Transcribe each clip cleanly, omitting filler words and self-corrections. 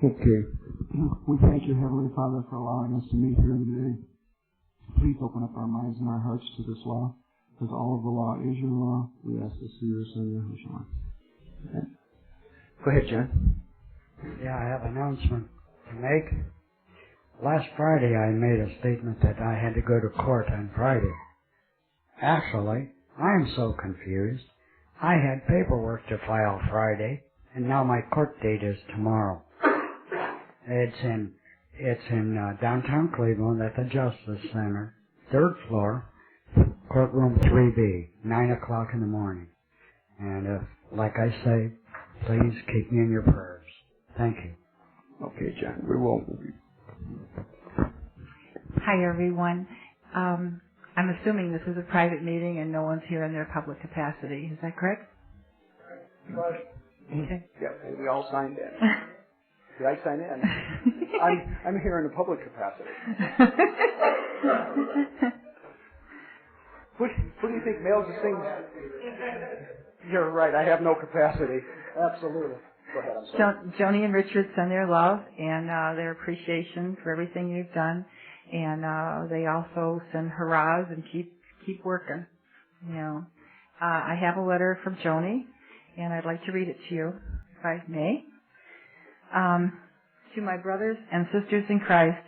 Okay. We thank you, Heavenly Father, for allowing us to meet here today. Please open up our minds and our hearts to this law, because all of the law is your law. We ask this through your Son, Yahushua. Okay. Go ahead, John. Yeah, I have an announcement to make. Last Friday I made a statement that I had to go to court on Friday. Actually, I'm so confused. I had paperwork to file Friday, and now my court date is tomorrow. It's in downtown Cleveland at the Justice Center, 3rd floor, courtroom 3B, 9 o'clock in the morning. And like I say, please keep me in your prayers. Thank you. Okay, John, we will. Hi, everyone. I'm assuming this is a private meeting and no one's here in their public capacity. Is that correct? Right. Okay. Yeah, we all signed in. Did I sign in? I'm here in a public capacity. What do you think mails this thing? You're right, I have no capacity. Absolutely. Go ahead, I'm sorry. Joni and Richard send their love and their appreciation for everything you've done. And they also send hurrahs and keep working. You know, I have a letter from Joni, and I'd like to read it to you, if I may. To my brothers and sisters in Christ,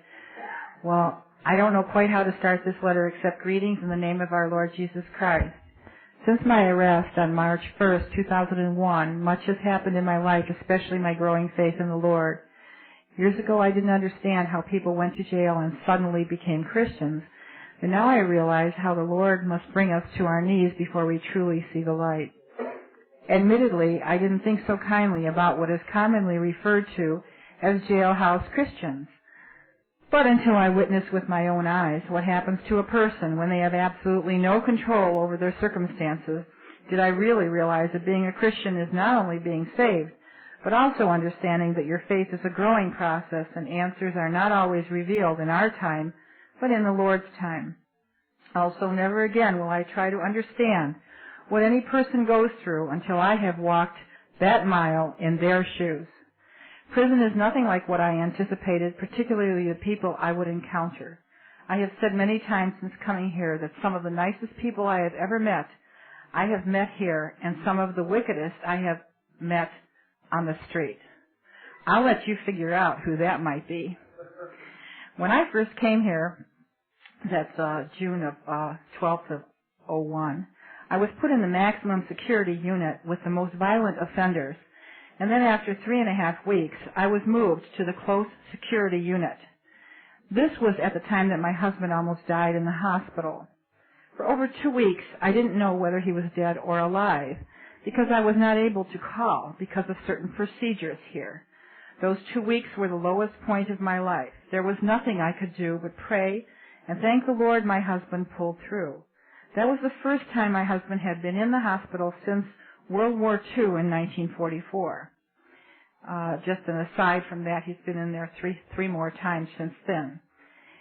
well, I don't know quite how to start this letter except greetings in the name of our Lord Jesus Christ. Since my arrest on March 1st, 2001, much has happened in my life, especially my growing faith in the Lord. Years ago, I didn't understand how people went to jail and suddenly became Christians, but now I realize how the Lord must bring us to our knees before we truly see the light. Admittedly, I didn't think so kindly about what is commonly referred to as jailhouse Christians. But until I witnessed with my own eyes what happens to a person when they have absolutely no control over their circumstances, did I really realize that being a Christian is not only being saved, but also understanding that your faith is a growing process and answers are not always revealed in our time, but in the Lord's time. Also, never again will I try to understand what any person goes through until I have walked that mile in their shoes. Prison is nothing like what I anticipated, particularly the people I would encounter. I have said many times since coming here that some of the nicest people I have ever met, I have met here, and some of the wickedest I have met on the street. I'll let you figure out who that might be. When I first came here, that's June of 12th of 01, I was put in the maximum security unit with the most violent offenders, and then after 3.5 weeks, I was moved to the close security unit. This was at the time that my husband almost died in the hospital. For over 2 weeks, I didn't know whether he was dead or alive, because I was not able to call because of certain procedures here. Those 2 weeks were the lowest point of my life. There was nothing I could do but pray and thank the Lord my husband pulled through. That was the first time my husband had been in the hospital since World War II in 1944. Just an aside from that, he's been in there three more times since then.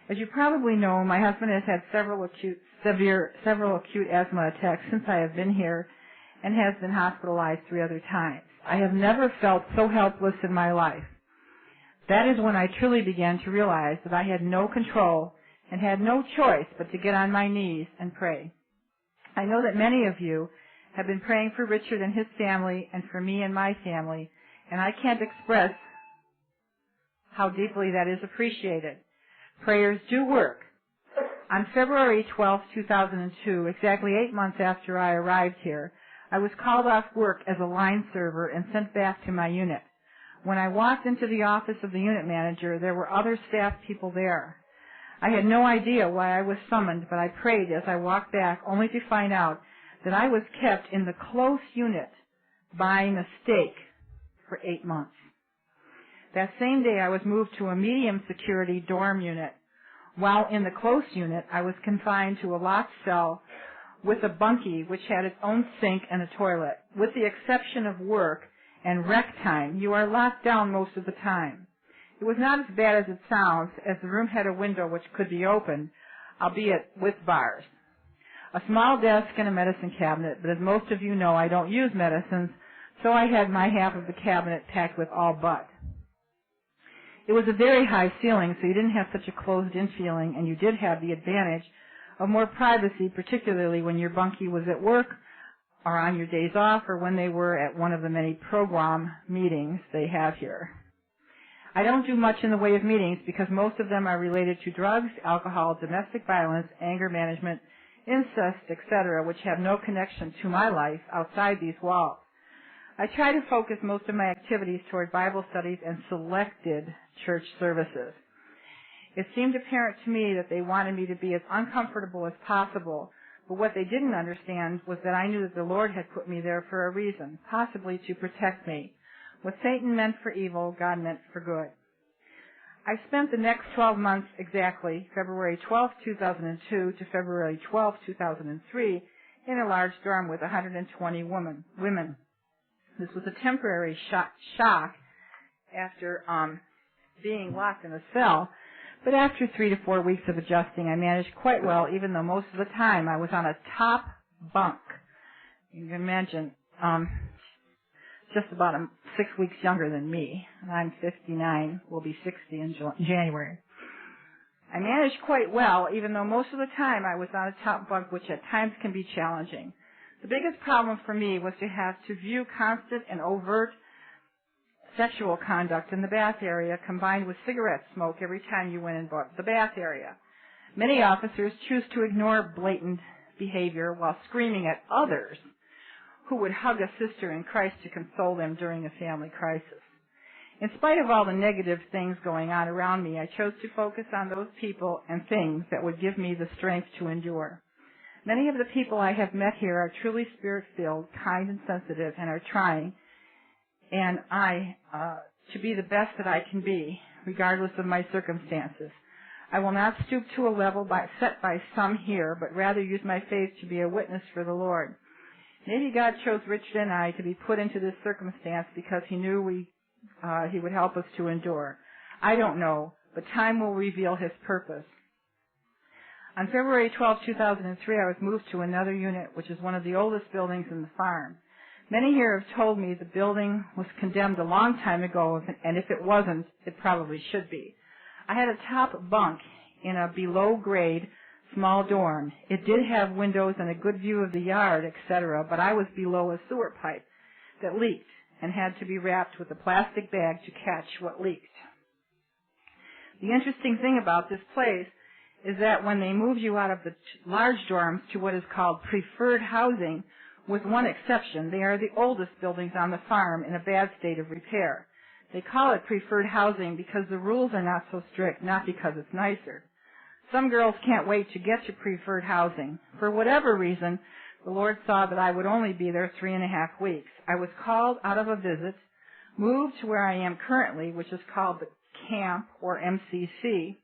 As you probably know, my husband has had several acute asthma attacks since I have been here and has been hospitalized 3 other times. I have never felt so helpless in my life. That is when I truly began to realize that I had no control and had no choice but to get on my knees and pray. I know that many of you have been praying for Richard and his family and for me and my family, and I can't express how deeply that is appreciated. Prayers do work. On February 12, 2002, exactly 8 months after I arrived here, I was called off work as a line server and sent back to my unit. When I walked into the office of the unit manager, there were other staff people there. I had no idea why I was summoned, but I prayed as I walked back, only to find out that I was kept in the close unit by mistake for 8 months. That same day, I was moved to a medium security dorm unit. While in the close unit, I was confined to a locked cell with a bunkie which had its own sink and a toilet. With the exception of work and rec time, you are locked down most of the time. It was not as bad as it sounds, as the room had a window which could be opened, albeit with bars. A small desk and a medicine cabinet, but as most of you know, I don't use medicines, so I had my half of the cabinet packed with all but. It was a very high ceiling, so you didn't have such a closed-in feeling, and you did have the advantage of more privacy, particularly when your bunkie was at work or on your days off or when they were at one of the many program meetings they have here. I don't do much in the way of meetings because most of them are related to drugs, alcohol, domestic violence, anger management, incest, etc., which have no connection to my life outside these walls. I try to focus most of my activities toward Bible studies and selected church services. It seemed apparent to me that they wanted me to be as uncomfortable as possible, but what they didn't understand was that I knew that the Lord had put me there for a reason, possibly to protect me. What Satan meant for evil, God meant for good. I spent the next 12 months exactly, February 12, 2002 to February 12, 2003, in a large dorm with 120 women. This was a temporary shock after being locked in a cell, but after 3 to 4 weeks of adjusting, I managed quite well, even though most of the time I was on a top bunk. You can imagine, just about 6 weeks younger than me, and I'm 59, will be 60 in January. I managed quite well, even though most of the time I was on a top bunk, which at times can be challenging. The biggest problem for me was to have to view constant and overt sexual conduct in the bath area combined with cigarette smoke every time you went in the bath area. Many officers choose to ignore blatant behavior while screaming at others who would hug a sister in Christ to console them during a family crisis. In spite of all the negative things going on around me, I chose to focus on those people and things that would give me the strength to endure. Many of the people I have met here are truly spirit-filled, kind and sensitive, and are trying, and to be the best that I can be, regardless of my circumstances. I will not stoop to a level set by some here, but rather use my faith to be a witness for the Lord. Maybe God chose Richard and I to be put into this circumstance because He knew He would help us to endure. I don't know, but time will reveal His purpose. On February 12, 2003, I was moved to another unit, which is one of the oldest buildings in the farm. Many here have told me the building was condemned a long time ago, and if it wasn't, it probably should be. I had a top bunk in a below-grade small dorm. It did have windows and a good view of the yard, etc., but I was below a sewer pipe that leaked and had to be wrapped with a plastic bag to catch what leaked. The interesting thing about this place is that when they moved you out of the large dorms to what is called preferred housing, with one exception, they are the oldest buildings on the farm in a bad state of repair. They call it preferred housing because the rules are not so strict, not because it's nicer. Some girls can't wait to get to preferred housing. For whatever reason, the Lord saw that I would only be there 3.5 weeks. I was called out of a visit, moved to where I am currently, which is called the camp or MCC.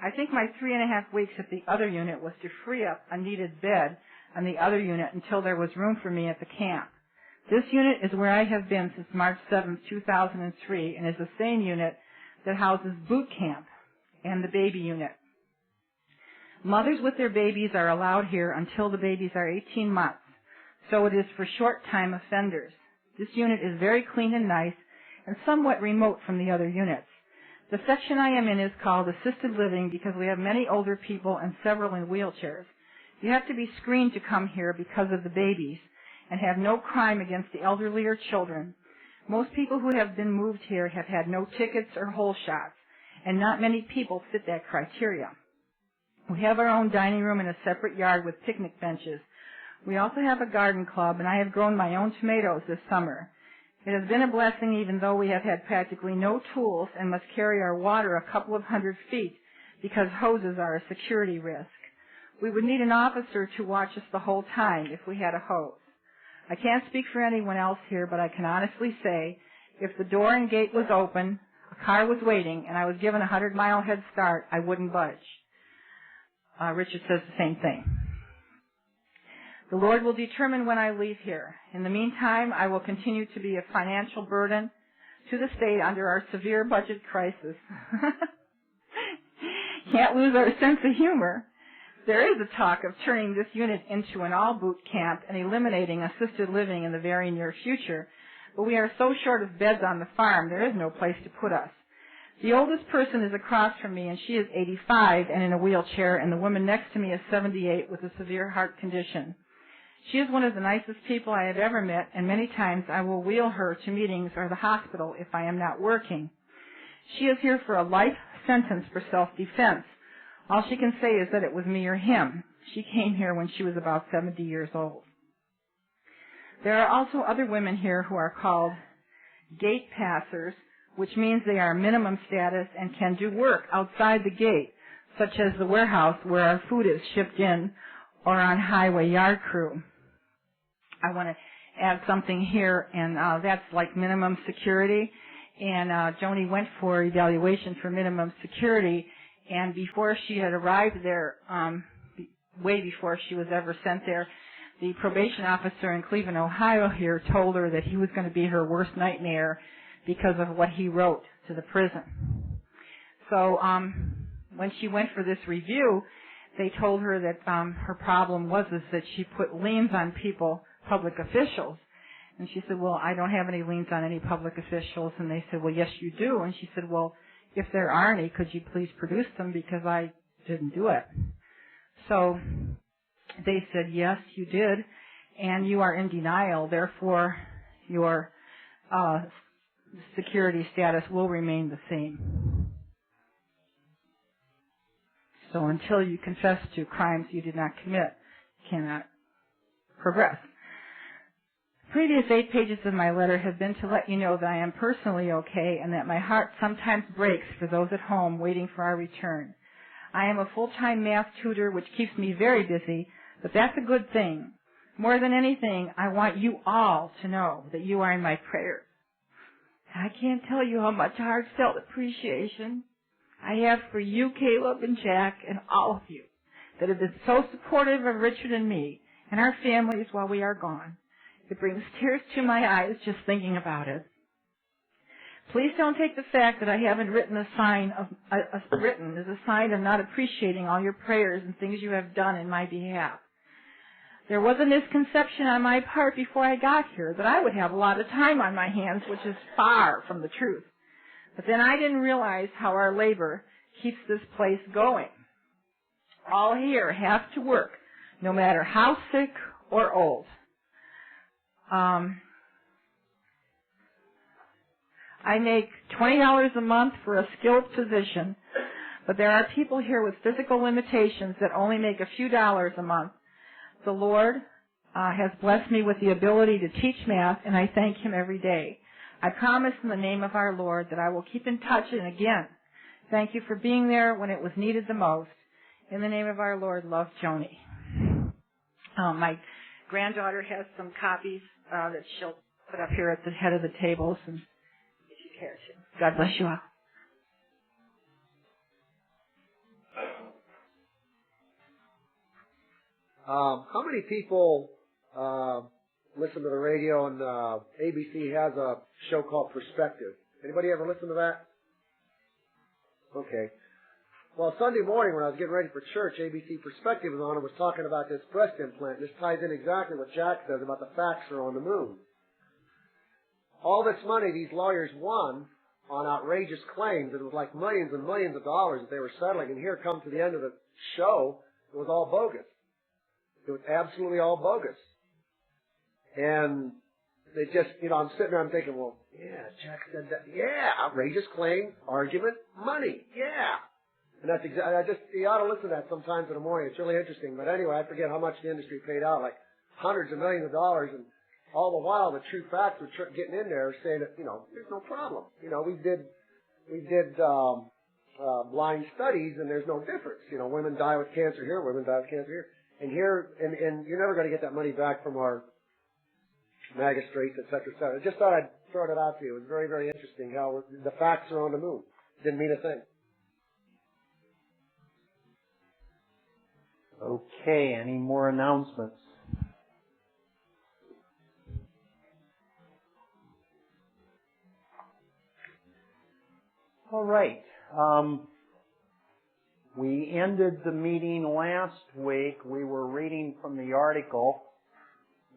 I think my 3.5 weeks at the other unit was to free up a needed bed on the other unit until there was room for me at the camp. This unit is where I have been since March 7, 2003, and is the same unit that houses boot camp and the baby unit. Mothers with their babies are allowed here until the babies are 18 months, so it is for short-time offenders. This unit is very clean and nice and somewhat remote from the other units. The section I am in is called assisted living because we have many older people and several in wheelchairs. You have to be screened to come here because of the babies and have no crime against the elderly or children. Most people who have been moved here have had no tickets or hole shots, and not many people fit that criteria. We have our own dining room in a separate yard with picnic benches. We also have a garden club, and I have grown my own tomatoes this summer. It has been a blessing even though we have had practically no tools and must carry our water a couple of 100 feet because hoses are a security risk. We would need an officer to watch us the whole time if we had a hose. I can't speak for anyone else here, but I can honestly say if the door and gate was open, a car was waiting, and I was given a 100-mile head start, I wouldn't budge. Richard says the same thing. The Lord will determine when I leave here. In the meantime, I will continue to be a financial burden to the state under our severe budget crisis. Can't lose our sense of humor. There is a talk of turning this unit into an all-boot camp and eliminating assisted living in the very near future, but we are so short of beds on the farm, there is no place to put us. The oldest person is across from me, and she is 85 and in a wheelchair, and the woman next to me is 78 with a severe heart condition. She is one of the nicest people I have ever met, and many times I will wheel her to meetings or the hospital if I am not working. She is here for a life sentence for self-defense. All she can say is that it was me or him. She came here when she was about 70 years old. There are also other women here who are called gate passers, which means they are minimum status and can do work outside the gate, such as the warehouse where our food is shipped in, or on highway yard crew. I want to add something here, and that's like minimum security. And Joni went for evaluation for minimum security, and before she had arrived there, way before she was ever sent there, the probation officer in Cleveland, Ohio here told her that he was going to be her worst nightmare because of what he wrote to the prison. So when she went for this review, they told her that her problem was that she put liens on people, public officials. And she said, well, I don't have any liens on any public officials. And they said, well, yes, you do. And she said, well, if there are any, could you please produce them because I didn't do it. So they said, yes, you did, and you are in denial. Therefore, your security status will remain the same. So until you confess to crimes you did not commit, you cannot progress. The previous 8 pages of my letter have been to let you know that I am personally okay and that my heart sometimes breaks for those at home waiting for our return. I am a full-time math tutor, which keeps me very busy, but that's a good thing. More than anything, I want you all to know that you are in my prayers. I can't tell you how much heartfelt appreciation I have for you, Caleb and Jack, and all of you that have been so supportive of Richard and me and our families while we are gone. It brings tears to my eyes just thinking about it. Please don't take the fact that I haven't written as a sign of not appreciating all your prayers and things you have done in my behalf. There was a misconception on my part before I got here that I would have a lot of time on my hands, which is far from the truth. But then I didn't realize how our labor keeps this place going. All here have to work, no matter how sick or old. I make $20 a month for a skilled position, but there are people here with physical limitations that only make a few dollars a month. The Lord has blessed me with the ability to teach math, and I thank Him every day. I promise in the name of our Lord that I will keep in touch, and again, thank you for being there when it was needed the most. In the name of our Lord, love, Joni. My granddaughter has some copies that she'll put up here at the head of the tables, and if you care to. God bless you all. How many people listen to the radio, and ABC has a show called Perspective? Anybody ever listen to that? Okay. Well, Sunday morning when I was getting ready for church, ABC Perspective was on and was talking about this breast implant. This ties in exactly what Jack says about the facts are on the moon. All this money these lawyers won on outrageous claims, it was like millions and millions of dollars that they were settling, and here come to the end of the show, it was all bogus. It was absolutely all bogus. And they just, I'm sitting there, I'm thinking, well, yeah, Jack said that. Yeah, outrageous claim, argument, money. Yeah. And that's exactly, you ought to listen to that sometimes in the morning. It's really interesting. But anyway, I forget how much the industry paid out, like hundreds of millions of dollars. And all the while, the true facts were getting in there saying that, there's no problem. We did blind studies and there's no difference. Women die with cancer here, women die with cancer here. And here, and you're never going to get that money back from our magistrates, et cetera, et cetera. I just thought I'd throw it out to you. It was very, very interesting how the facts are on the moon. Didn't mean a thing. Okay, any more announcements? All right. We ended the meeting last week. We were reading from the article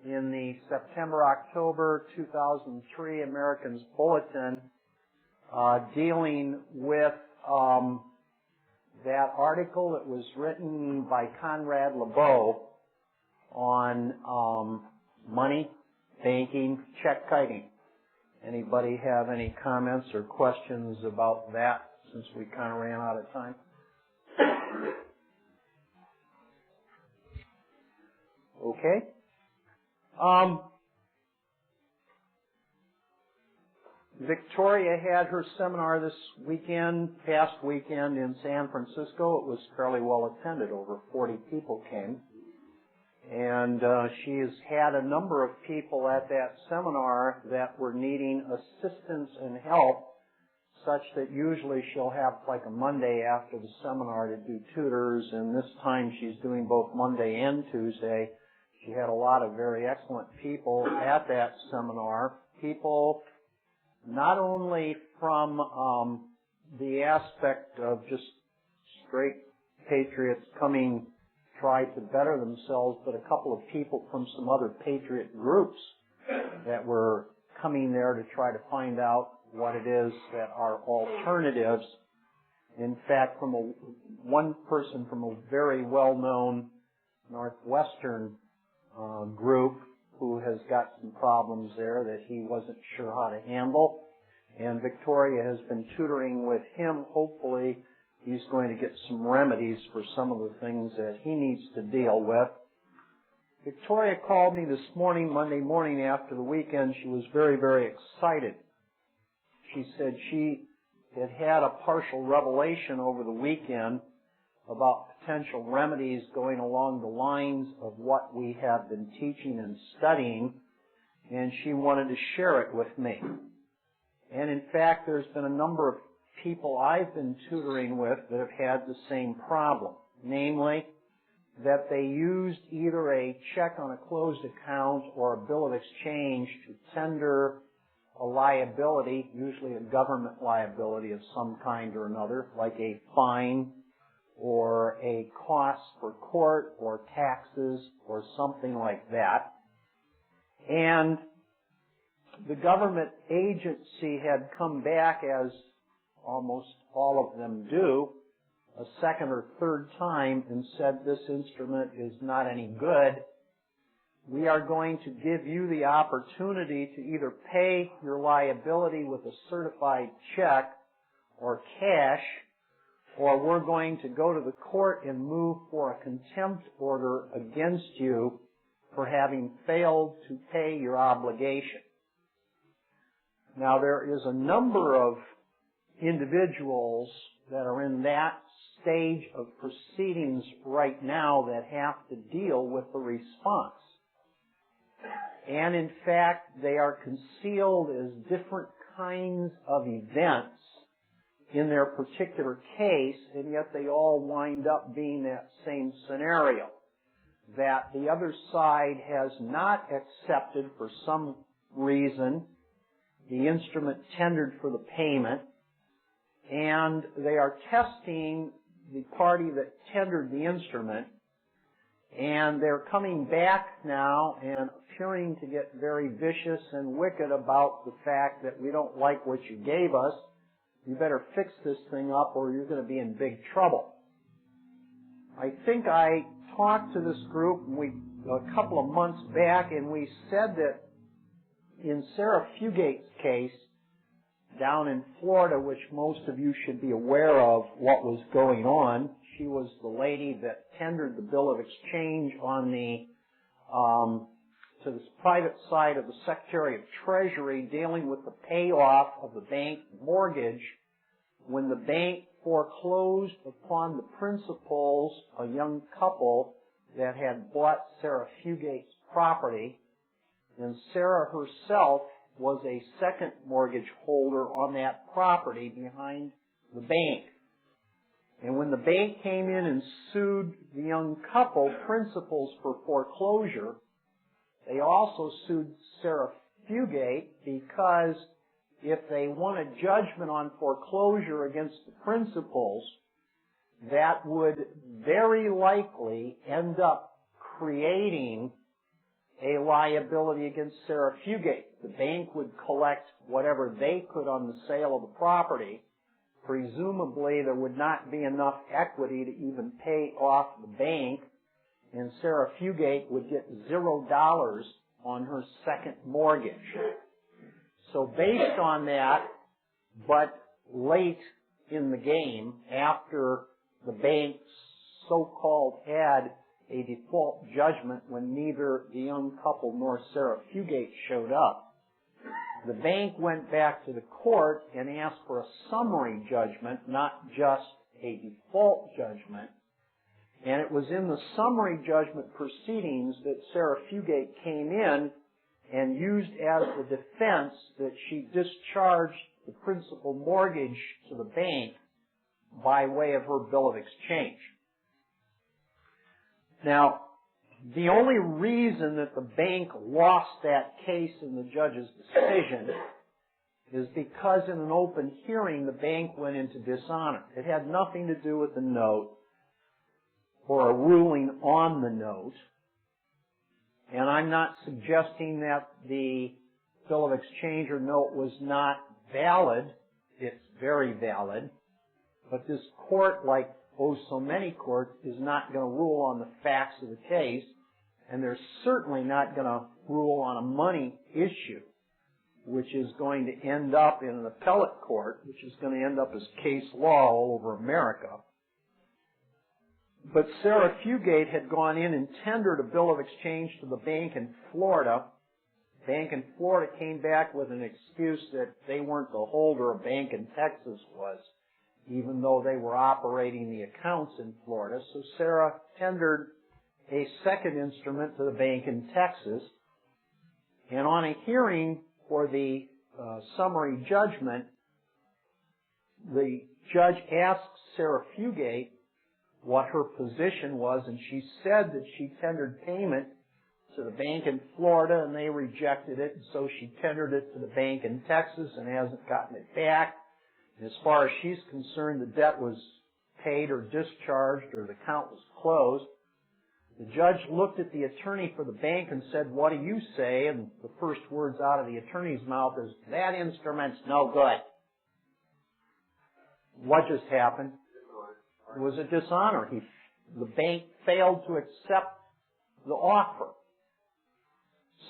in the September-October 2003 Americans Bulletin dealing with that article that was written by Conrad LeBeau on money, banking, check kiting. Anybody have any comments or questions about that since we kind of ran out of time? Okay. Victoria had her seminar this past weekend in San Francisco. It was fairly well attended. Over 40 people came. And she has had a number of people at that seminar that were needing assistance and help, such that usually she'll have like a Monday after the seminar to do tutors, and this time she's doing both Monday and Tuesday. She had a lot of very excellent people at that seminar. People not only from the aspect of just straight patriots coming try to better themselves, but a couple of people from some other patriot groups that were coming there to try to find out what it is that are alternatives. In fact, from one person from a very well-known Northwestern group who has got some problems there that he wasn't sure how to handle. And Victoria has been tutoring with him. Hopefully, he's going to get some remedies for some of the things that he needs to deal with. Victoria called me this morning, Monday morning after the weekend. She was very, very excited. She said she had had a partial revelation over the weekend about potential remedies going along the lines of what we have been teaching and studying, and she wanted to share it with me. And in fact, there's been a number of people I've been tutoring with that have had the same problem, namely that they used either a check on a closed account or a bill of exchange to tender a liability, usually a government liability of some kind or another, like a fine or a cost for court or taxes or something like that. And the government agency had come back, as almost all of them do, a second or third time and said this instrument is not any good. We are going to give you the opportunity to either pay your liability with a certified check or cash, or we're going to go to the court and move for a contempt order against you for having failed to pay your obligation. Now, there is a number of individuals that are in that stage of proceedings right now that have to deal with the response. And in fact, they are concealed as different kinds of events in their particular case, and yet they all wind up being that same scenario, that the other side has not accepted for some reason the instrument tendered for the payment, and they are testing the party that tendered the instrument, and they're coming back now and appearing to get very vicious and wicked about the fact that we don't like what you gave us. You better fix this thing up or you're going to be in big trouble. I think I talked to this group a couple of months back, and we said that in Sarah Fugate's case down in Florida, which most of you should be aware of what was going on, she was the lady that tendered the bill of exchange on the to the private side of the Secretary of Treasury, dealing with the payoff of the bank mortgage. When the bank foreclosed upon the principals, a young couple that had bought Sarah Fugate's property, and Sarah herself was a second mortgage holder on that property behind the bank. And when the bank came in and sued the young couple principals for foreclosure, they also sued Sarah Fugate because if they won a judgment on foreclosure against the principals, that would very likely end up creating a liability against Sarah Fugate. The bank would collect whatever they could on the sale of the property. Presumably, there would not be enough equity to even pay off the bank, and Sarah Fugate would get $0 on her second mortgage. So based on that, but late in the game, after the bank so-called had a default judgment when neither the young couple nor Sarah Fugate showed up, the bank went back to the court and asked for a summary judgment, not just a default judgment. And it was in the summary judgment proceedings that Sarah Fugate came in and used as the defense that she discharged the principal mortgage to the bank by way of her bill of exchange. Now, the only reason that the bank lost that case in the judge's decision is because in an open hearing the bank went into dishonor. It had nothing to do with the note or a ruling on the note. And I'm not suggesting that the bill of exchange or note was not valid. It's very valid. But this court, like so many courts, is not going to rule on the facts of the case, and they're certainly not going to rule on a money issue, which is going to end up in an appellate court, which is going to end up as case law all over America. But Sarah Fugate had gone in and tendered a bill of exchange to the bank in Florida. The bank in Florida came back with an excuse that they weren't the holder, a bank in Texas was, even though they were operating the accounts in Florida. So Sarah tendered a second instrument to the bank in Texas. And on a hearing for the summary judgment, the judge asked Sarah Fugate what her position was, and she said that she tendered payment to the bank in Florida and they rejected it, and so she tendered it to the bank in Texas and hasn't gotten it back. As far as she's concerned, the debt was paid or discharged or the account was closed. The judge looked at the attorney for the bank and said, "What do you say?" And the first words out of the attorney's mouth is, "That instrument's no good." What just happened? It was a dishonor. The bank failed to accept the offer.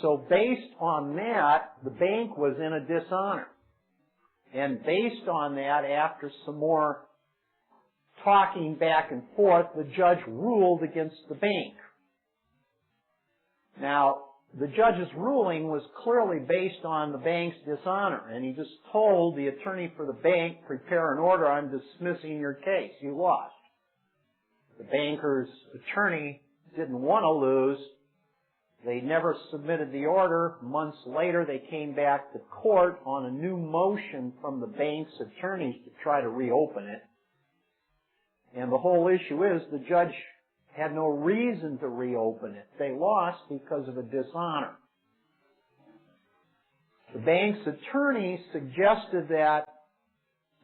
So based on that, the bank was in a dishonor. And based on that, after some more talking back and forth, the judge ruled against the bank. Now, the judge's ruling was clearly based on the bank's dishonor, and he just told the attorney for the bank, "Prepare an order, I'm dismissing your case. You lost." The banker's attorney didn't want to lose. They never submitted the order. Months later, they came back to court on a new motion from the bank's attorneys to try to reopen it. And the whole issue is the judge had no reason to reopen it. They lost because of a dishonor. The bank's attorney suggested that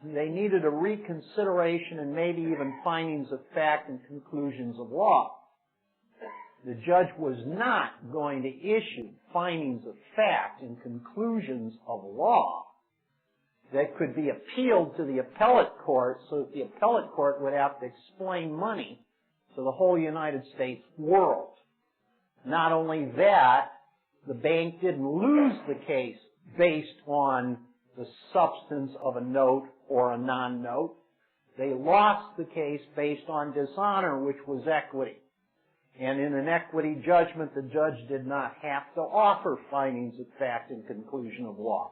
they needed a reconsideration and maybe even findings of fact and conclusions of law. The judge was not going to issue findings of fact and conclusions of law that could be appealed to the appellate court so that the appellate court would have to explain money to the whole United States world. Not only that, the bank didn't lose the case based on the substance of a note or a non-note. They lost the case based on dishonor, which was equity. And in an equity judgment, the judge did not have to offer findings of fact and conclusion of law.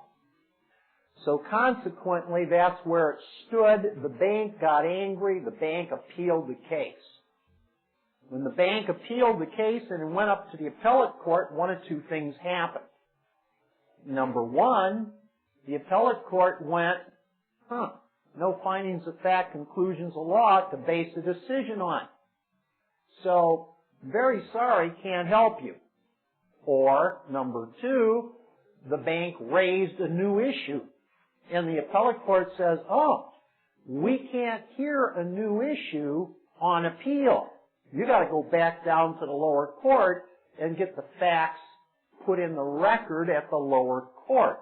So consequently, that's where it stood. The bank got angry. The bank appealed the case. When the bank appealed the case and it went up to the appellate court, one of two things happened. Number one, the appellate court went, no findings of fact, conclusions of law to base a decision on. So, very sorry, can't help you. Or, number two, the bank raised a new issue. And the appellate court says, we can't hear a new issue on appeal. You got to go back down to the lower court and get the facts put in the record at the lower court.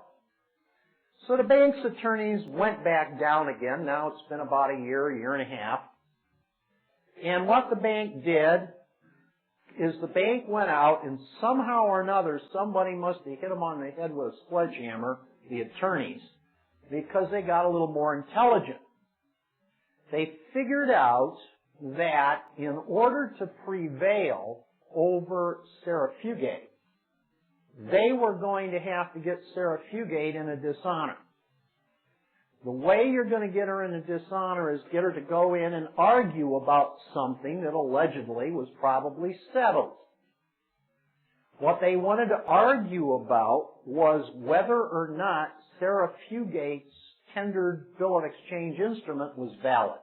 So the bank's attorneys went back down again. Now it's been about a year and a half. And what the bank did is the bank went out and somehow or another somebody must have hit them on the head with a sledgehammer, the attorneys, because they got a little more intelligent. They figured out that in order to prevail over Sarah Fugate, they were going to have to get Sarah Fugate in a dishonor. The way you're going to get her in a dishonor is get her to go in and argue about something that allegedly was probably settled. What they wanted to argue about was whether or not Sarah Fugate's tendered bill of exchange instrument was valid.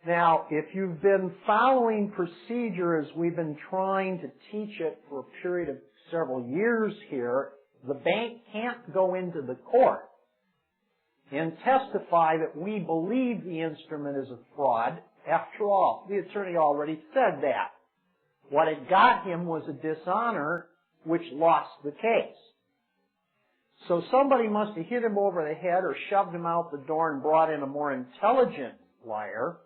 Now, if you've been following procedure as we've been trying to teach it for a period of several years here, the bank can't go into the court and testify that we believe the instrument is a fraud. After all, the attorney already said that. What it got him was a dishonor which lost the case. So somebody must have hit him over the head or shoved him out the door and brought in a more intelligent liar.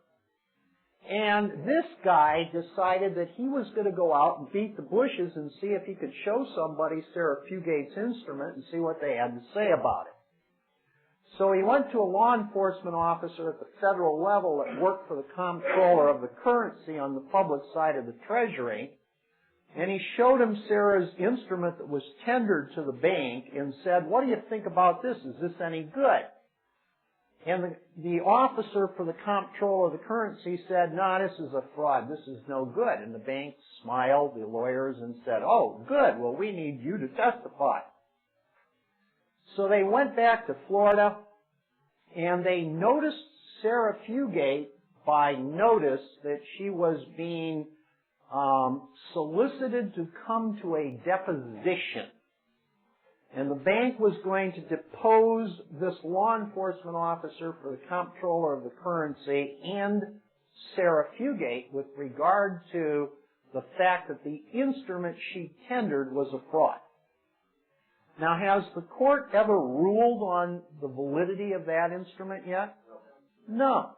And this guy decided that he was going to go out and beat the bushes and see if he could show somebody Sarah Fugate's instrument and see what they had to say about it. So he went to a law enforcement officer at the federal level that worked for the comptroller of the currency on the public side of the Treasury, and he showed him Sarah's instrument that was tendered to the bank and said, "What do you think about this? Is this any good?" And the officer for the comptroller of the currency said, "No, this is a fraud. This is no good." And the bank smiled, the lawyers, and said, "Oh, good. Well, we need you to testify." So they went back to Florida, and they noticed Sarah Fugate by notice that she was being solicited to come to a deposition. And the bank was going to depose this law enforcement officer for the comptroller of the currency and Sarah Fugate with regard to the fact that the instrument she tendered was a fraud. Now, has the court ever ruled on the validity of that instrument yet? No.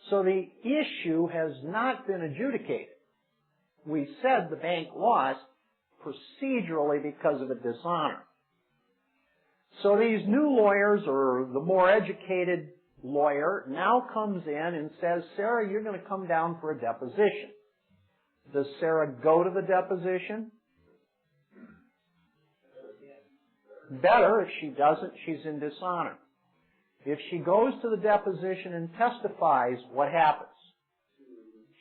So the issue has not been adjudicated. We said the bank lost procedurally because of a dishonor. So these new lawyers, or the more educated lawyer, now comes in and says, "Sarah, you're going to come down for a deposition." Does Sarah go to the deposition? Better. If she doesn't, she's in dishonor. If she goes to the deposition and testifies, what happens?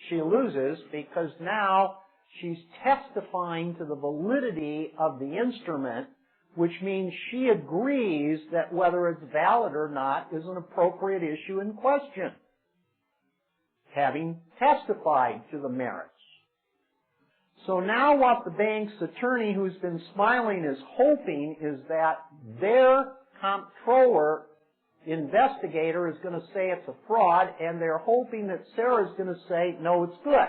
She loses, because now she's testifying to the validity of the instrument, which means she agrees that whether it's valid or not is an appropriate issue in question, having testified to the merits. So now what the bank's attorney, who's been smiling, is hoping is that their comptroller investigator is going to say it's a fraud, and they're hoping that Sarah's going to say, "No, it's good."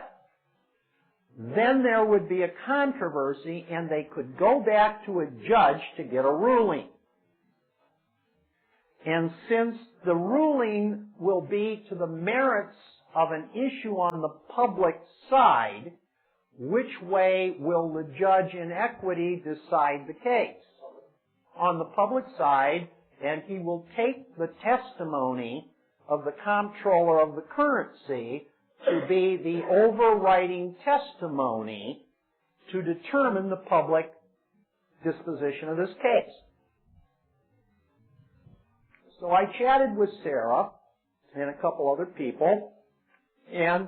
Then there would be a controversy, and they could go back to a judge to get a ruling. And since the ruling will be to the merits of an issue on the public side, which way will the judge in equity decide the case? On the public side, and he will take the testimony of the comptroller of the currency to be the overriding testimony to determine the public disposition of this case. So I chatted with Sarah and a couple other people, and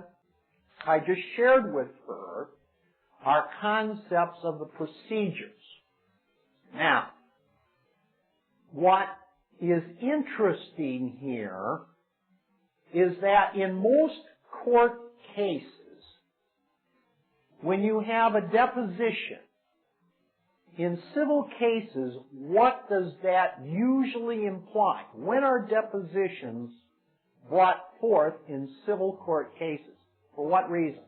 I just shared with her our concepts of the procedures. Now, what is interesting here is that in most court cases, when you have a deposition, in civil cases, what does that usually imply? When are depositions brought forth in civil court cases? For what reason?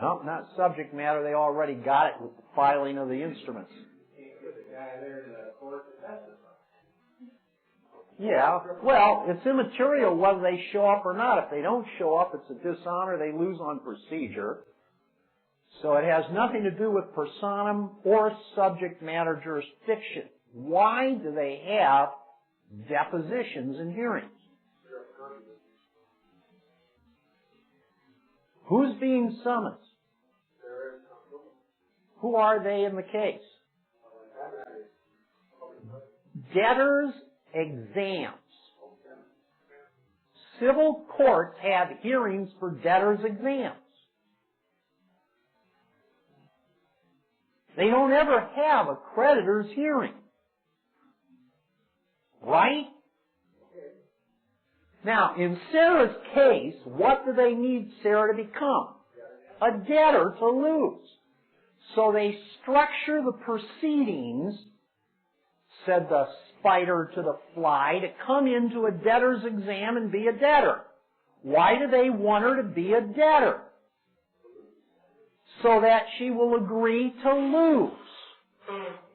No, not subject matter. They already got it with the filing of the instruments. Yeah, well, it's immaterial whether they show up or not. If they don't show up, it's a dishonor. They lose on procedure. So it has nothing to do with personam or subject matter jurisdiction. Why do they have depositions and hearings? Who's being summoned? Who are they in the case? Debtors' exams. Civil courts have hearings for debtors' exams. They don't ever have a creditor's hearing. Right? Now, in Sarah's case, what do they need Sarah to become? A debtor to lose. So they structure the proceedings, said the spider to the fly, to come into a debtor's exam and be a debtor. Why do they want her to be a debtor? So that she will agree to lose.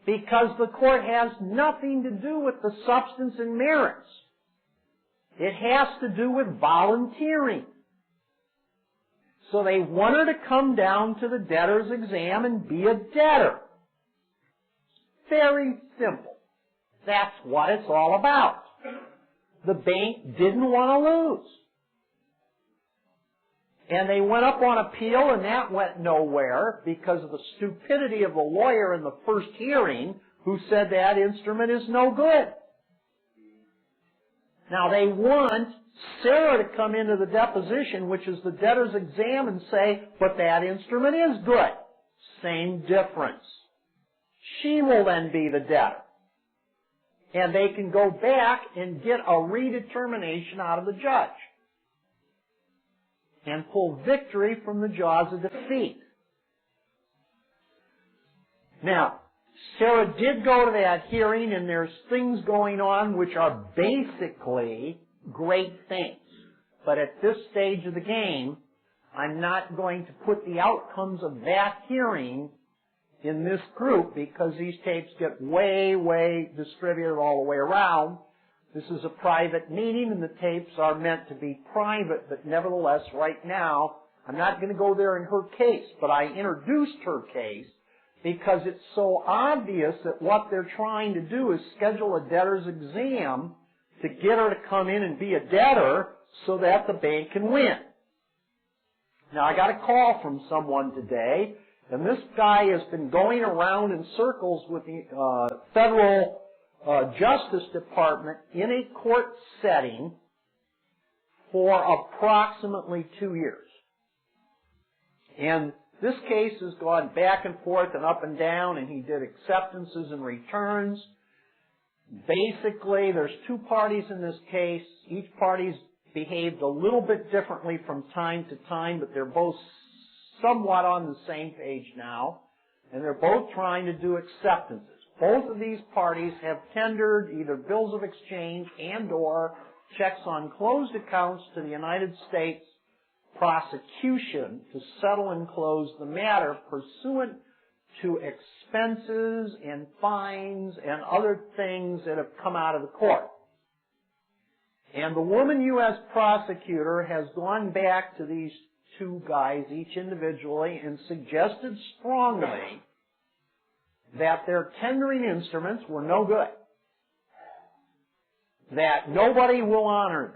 Because the court has nothing to do with the substance and merits. It has to do with volunteering. So they want her to come down to the debtor's exam and be a debtor. Very simple. That's what it's all about. The bank didn't want to lose. And they went up on appeal, and that went nowhere because of the stupidity of the lawyer in the first hearing who said that instrument is no good. Now they want Sarah to come into the deposition, which is the debtor's exam, and say, but that instrument is good. Same difference. She will then be the debtor. And they can go back and get a redetermination out of the judge. And pull victory from the jaws of defeat. Now, Sarah did go to that hearing, and there's things going on which are basically great things. But at this stage of the game, I'm not going to put the outcomes of that hearing in this group because these tapes get way distributed all the way around. This is a private meeting, and the tapes are meant to be private, but nevertheless, right now, I'm not going to go there in her case, but I introduced her case because it's so obvious that what they're trying to do is schedule a debtor's exam to get her to come in and be a debtor so that the bank can win. Now, I got a call from someone today, and this guy has been going around in circles with the federal Justice Department in a court setting for approximately 2 years. And this case has gone back and forth and up and down, and he did acceptances and returns. Basically, there's two parties in this case. Each party's behaved a little bit differently from time to time, but they're both somewhat on the same page now, and they're both trying to do acceptances. Both of these parties have tendered either bills of exchange and or checks on closed accounts to the United States prosecution to settle and close the matter pursuant to expenses and fines and other things that have come out of the court. And the woman U.S. prosecutor has gone back to these two guys, each individually, and suggested strongly that their tendering instruments were no good, that nobody will honor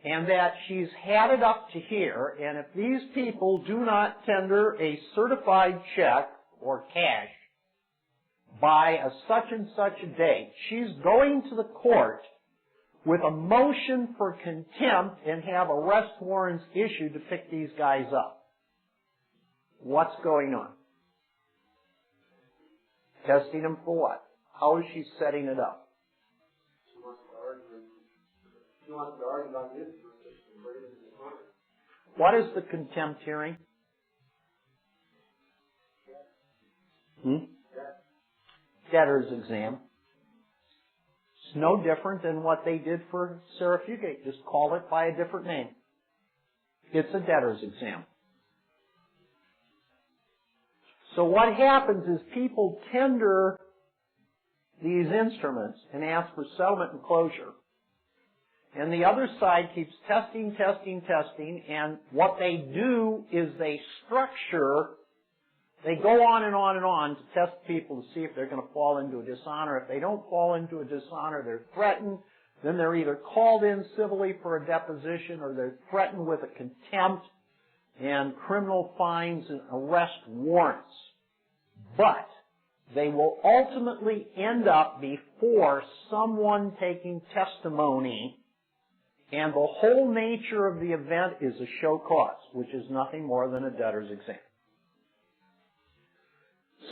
them, and that she's had it up to here, and if these people do not tender a certified check or cash by a such and such a date, she's going to the court with a motion for contempt and have arrest warrants issued to pick these guys up. What's going on? Testing them for what? How is she setting it up? What is the contempt hearing? Debtor's exam. It's no different than what they did for Sarah Fugate. Just call it by a different name. It's a debtor's exam. So what happens is people tender these instruments and ask for settlement and closure. And the other side keeps testing, and what they do is they structure, they go on and on and on to test people to see if they're going to fall into a dishonor. If they don't fall into a dishonor, they're threatened. Then they're either called in civilly for a deposition or they're threatened with a contempt and criminal fines and arrest warrants. But they will ultimately end up before someone taking testimony, and the whole nature of the event is a show cause, which is nothing more than a debtor's exam.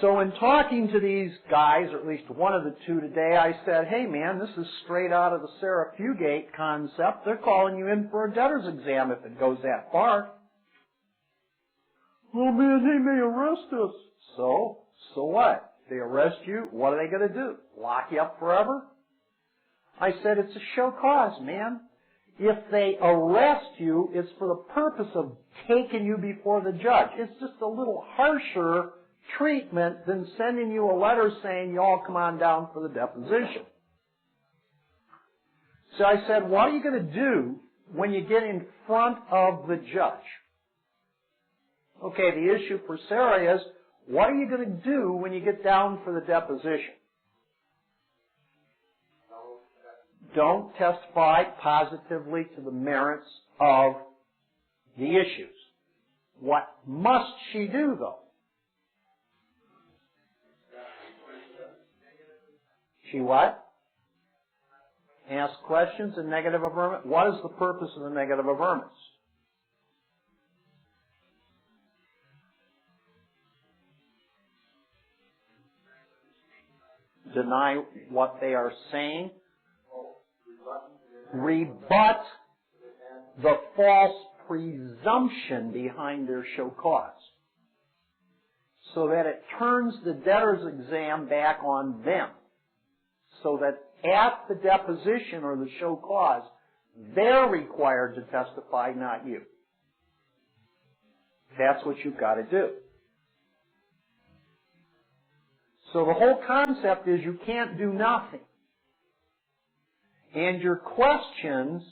So in talking to these guys, or at least one of the two today, I said, hey man, this is straight out of the Sarah Fugate concept. They're calling you in for a debtor's exam if it goes that far. Oh man, they may arrest us. So what? They arrest you, what are they going to do? Lock you up forever? I said, it's a show cause, man. If they arrest you, it's for the purpose of taking you before the judge. It's just a little harsher treatment than sending you a letter saying you all come on down for the deposition. So I said, what are you going to do when you get in front of the judge? Okay, the issue for Sarah is, what are you going to do when you get down for the deposition? Don't testify positively to the merits of the issues. What must she do, though? She what? Ask questions and negative averment. What is the purpose of the negative averments? Deny what they are saying. Rebut the false presumption behind their show cause, so that it turns the debtor's exam back on them, so that at the deposition or the show cause, they're required to testify, not you. That's what you've got to do. So the whole concept is you can't do nothing. And your questions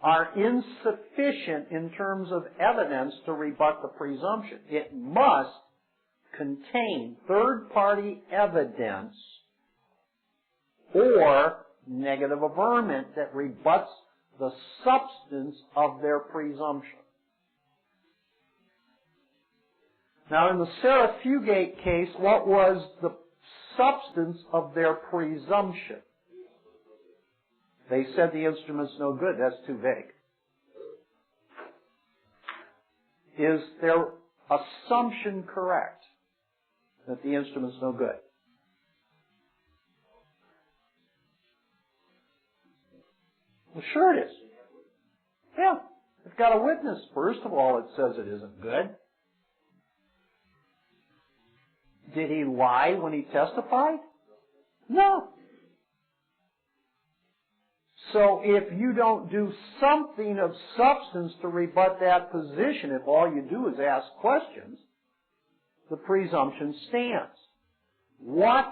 are insufficient in terms of evidence to rebut the presumption. It must contain third-party evidence or negative averment that rebuts the substance of their presumption. Now, in the Sarah Fugate case, what was the substance of their presumption? They said the instrument's no good. That's too vague. Is their assumption correct that the instrument's no good? Well, sure it is. Yeah. It's got a witness. First of all, it says it isn't good. Did he lie when he testified? No. So if you don't do something of substance to rebut that position, if all you do is ask questions, the presumption stands. What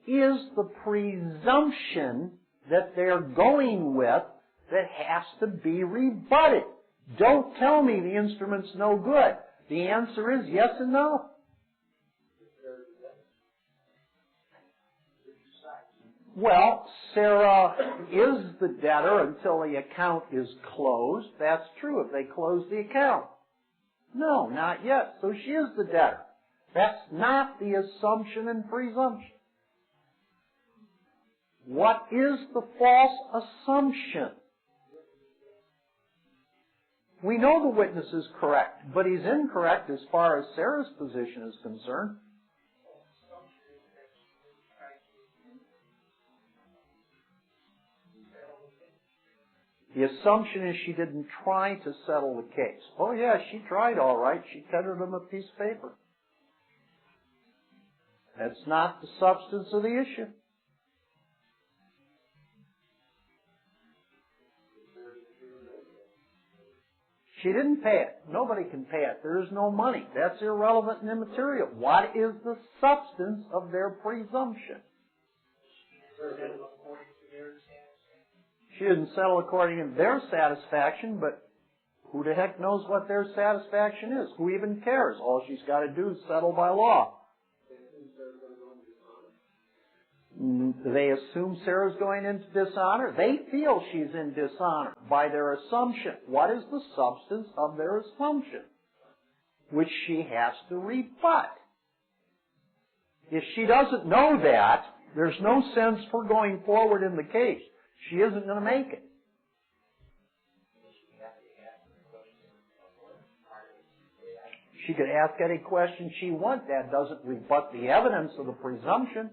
is the presumption that they're going with that has to be rebutted? Don't tell me the instrument's no good. The answer is yes and no. Well, Sarah is the debtor until the account is closed. That's true if they close the account. No, not yet. So she is the debtor. That's not the assumption and presumption. What is the false assumption? We know the witness is correct, but he's incorrect as far as Sarah's position is concerned. The assumption is she didn't try to settle the case. Oh yeah, she tried all right. She tendered him a piece of paper. That's not the substance of the issue. She didn't pay it. Nobody can pay it. There is no money. That's irrelevant and immaterial. What is the substance of their presumption? She didn't settle according to their satisfaction, but who the heck knows what their satisfaction is? Who even cares? All she's got to do is settle by law. They assume Sarah's going into dishonor. They feel she's in dishonor by their assumption. What is the substance of their assumption? Which she has to rebut. If she doesn't know that, there's no sense for going forward in the case. She isn't going to make it. She could ask any question she wants. That doesn't rebut the evidence of the presumption.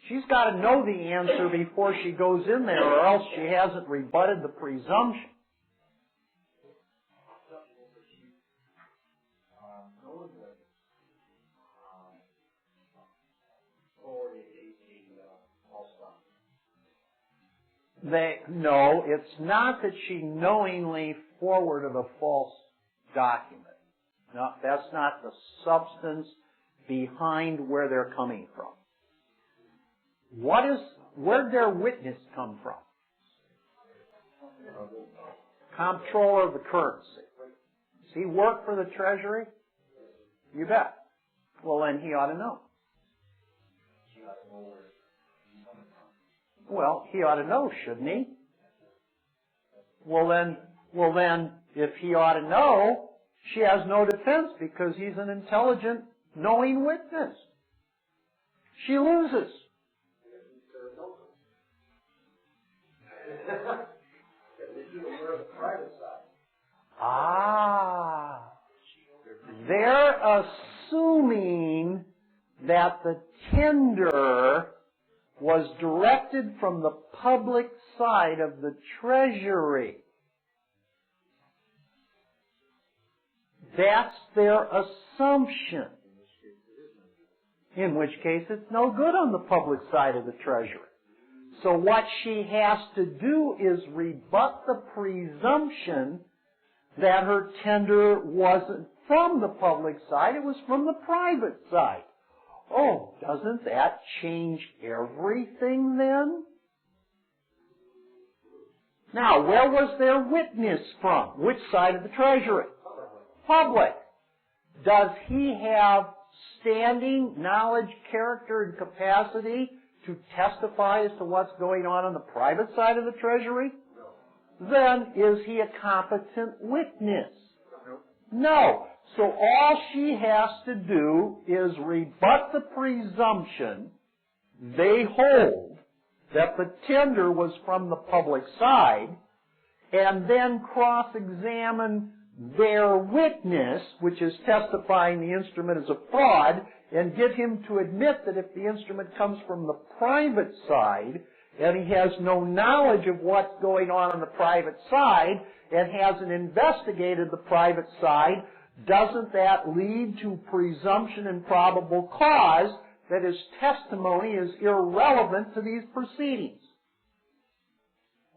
She's got to know the answer before she goes in there, or else she hasn't rebutted the presumption. No, it's not that she knowingly forwarded a false document. No, that's not the substance behind where they're coming from. Where'd their witness come from? Comptroller of the currency. Does he work for the Treasury? You bet. Well, then he ought to know. Well, he ought to know, shouldn't he? Well then, if he ought to know, she has no defense because he's an intelligent, knowing witness. She loses. They're assuming that the tender was directed from the public side of the Treasury. That's their assumption. In which case, it's no good on the public side of the Treasury. So what she has to do is rebut the presumption that her tender wasn't from the public side, it was from the private side. Oh, doesn't that change everything then? Now, where was their witness from? Which side of the Treasury? Public. Does he have standing, knowledge, character, and capacity to testify as to what's going on the private side of the Treasury? Then is he a competent witness? No. So all she has to do is rebut the presumption they hold that the tender was from the public side, and then cross-examine their witness, which is testifying the instrument is a fraud, and get him to admit that if the instrument comes from the private side, and he has no knowledge of what's going on the private side, and hasn't investigated the private side, doesn't that lead to presumption and probable cause that his testimony is irrelevant to these proceedings?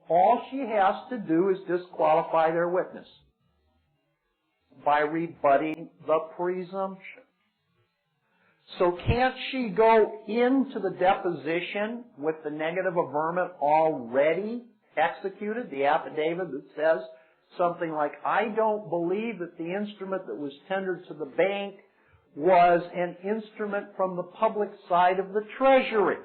All she has to do is disqualify their witness by rebutting the presumption. So can't she go into the deposition with the negative averment already executed, the affidavit that says something like, I don't believe that the instrument that was tendered to the bank was an instrument from the public side of the Treasury?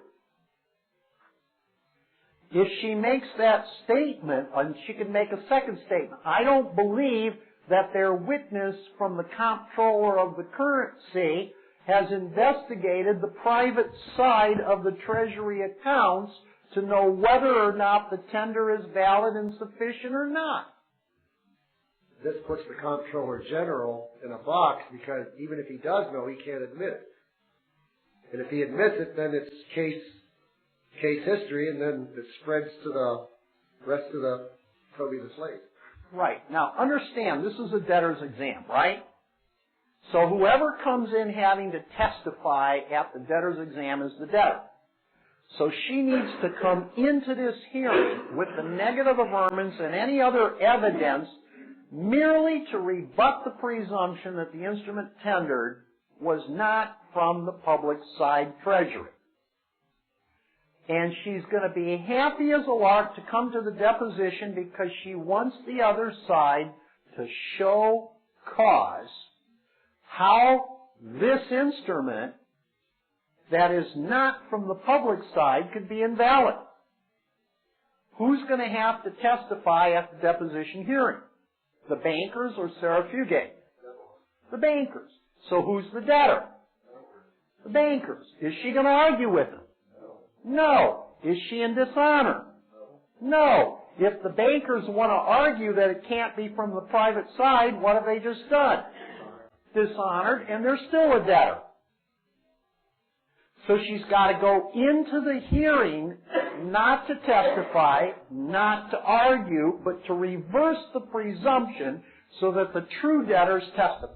If she makes that statement, and she can make a second statement, I don't believe that their witness from the comptroller of the currency has investigated the private side of the Treasury accounts to know whether or not the tender is valid and sufficient or not. This puts the Comptroller General in a box because even if he does know, he can't admit it. And if he admits it, then it's case history, and then it spreads to the rest of the Toby the slave. Right. Now, understand, this is a debtor's exam, right? So whoever comes in having to testify at the debtor's exam is the debtor. So she needs to come into this hearing with the negative averments and any other evidence merely to rebut the presumption that the instrument tendered was not from the public side treasury. And she's going to be happy as a lark to come to the deposition because she wants the other side to show cause how this instrument that is not from the public side could be invalid. Who's going to have to testify at the deposition hearing? The bankers or Sarah Fugate? The bankers. So who's the debtor? The bankers. Is she going to argue with them? No. Is she in dishonor? No. If the bankers want to argue that it can't be from the private side, what have they just done? Dishonored, and they're still a debtor. So she's got to go into the hearing not to testify, not to argue, but to reverse the presumption so that the true debtors testify.